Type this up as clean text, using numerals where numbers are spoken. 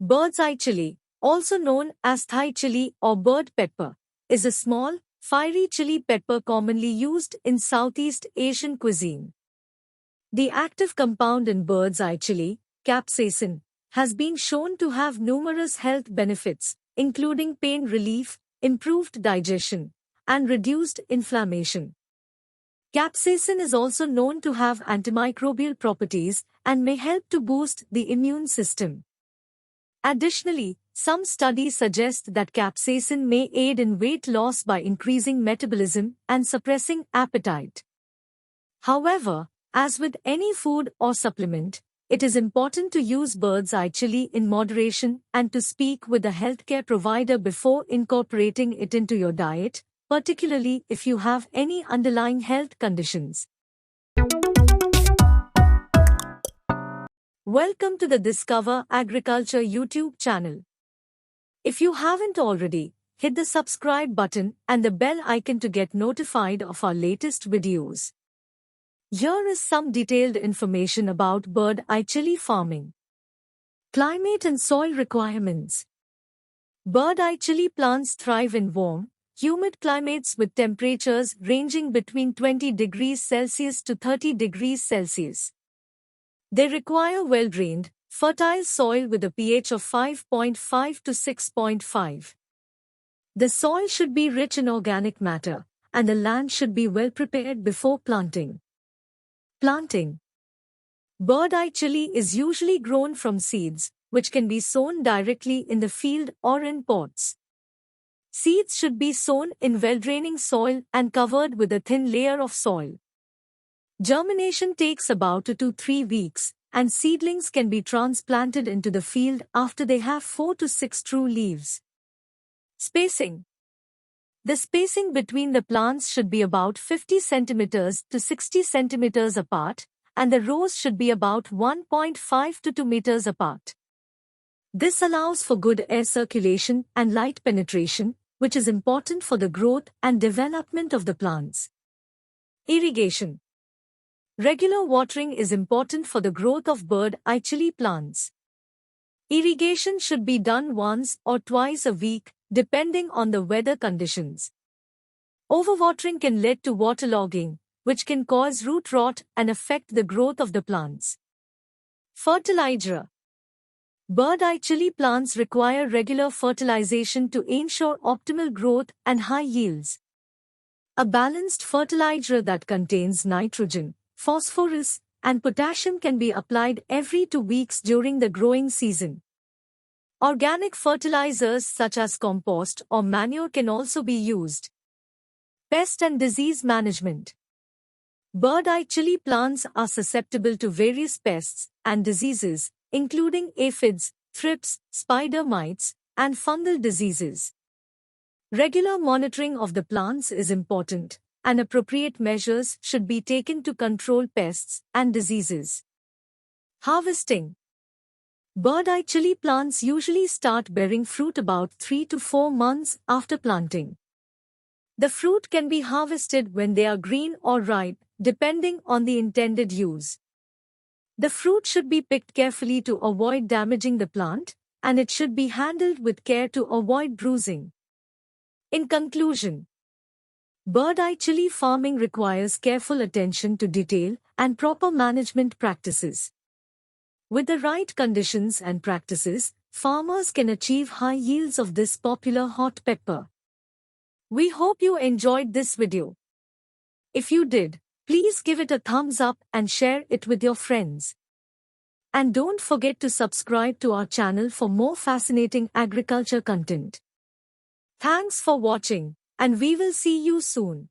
Bird's eye chili, also known as Thai chili or bird pepper, is a small, fiery chili pepper commonly used in Southeast Asian cuisine. The active compound in bird's eye chili, capsaicin, has been shown to have numerous health benefits, including pain relief, improved digestion, and reduced inflammation. Capsaicin is also known to have antimicrobial properties and may help to boost the immune system. Additionally, some studies suggest that capsaicin may aid in weight loss by increasing metabolism and suppressing appetite. However, as with any food or supplement, it is important to use bird's eye chili in moderation and to speak with a healthcare provider before incorporating it into your diet, particularly if you have any underlying health conditions. Welcome to the Discover Agriculture YouTube channel. If you haven't already, hit the subscribe button and the bell icon to get notified of our latest videos. Here is some detailed information about bird eye chili farming. Climate and soil requirements. Bird eye chili plants thrive in warm, humid climates with temperatures ranging between 20 degrees Celsius to 30 degrees Celsius. They require well-drained, fertile soil with a pH of 5.5 to 6.5. The soil should be rich in organic matter, and the land should be well prepared before planting. Planting. Bird eye chili is usually grown from seeds, which can be sown directly in the field or in pots. Seeds should be sown in well-draining soil and covered with a thin layer of soil. Germination takes about 2 to 3 weeks, and seedlings can be transplanted into the field after they have 4 to 6 true leaves. Spacing. The spacing between the plants should be about 50 centimeters to 60 centimeters apart, and the rows should be about 1.5 to 2 meters apart. This allows for good air circulation and light penetration, which is important for the growth and development of the plants. Irrigation. Regular watering is important for the growth of bird eye chili plants. Irrigation should be done once or twice a week, depending on the weather conditions. Overwatering can lead to waterlogging, which can cause root rot and affect the growth of the plants. Fertilizer. Bird eye chili plants require regular fertilization to ensure optimal growth and high yields. A balanced fertilizer that contains nitrogen, phosphorus, and potassium can be applied every 2 weeks during the growing season. Organic fertilizers such as compost or manure can also be used. Pest and disease management. Bird eye chili plants are susceptible to various pests and diseases, including aphids, thrips, spider mites, and fungal diseases. Regular monitoring of the plants is important, and appropriate measures should be taken to control pests and diseases. Harvesting. Bird eye chili plants usually start bearing fruit about 3 to 4 months after planting. The fruit can be harvested when they are green or ripe, depending on the intended use. The fruit should be picked carefully to avoid damaging the plant, and it should be handled with care to avoid bruising. In conclusion, bird eye chili farming requires careful attention to detail and proper management practices. With the right conditions and practices, farmers can achieve high yields of this popular hot pepper. We hope you enjoyed this video. If you did, please give it a thumbs up and share it with your friends. And don't forget to subscribe to our channel for more fascinating agriculture content. Thanks for watching, and we will see you soon.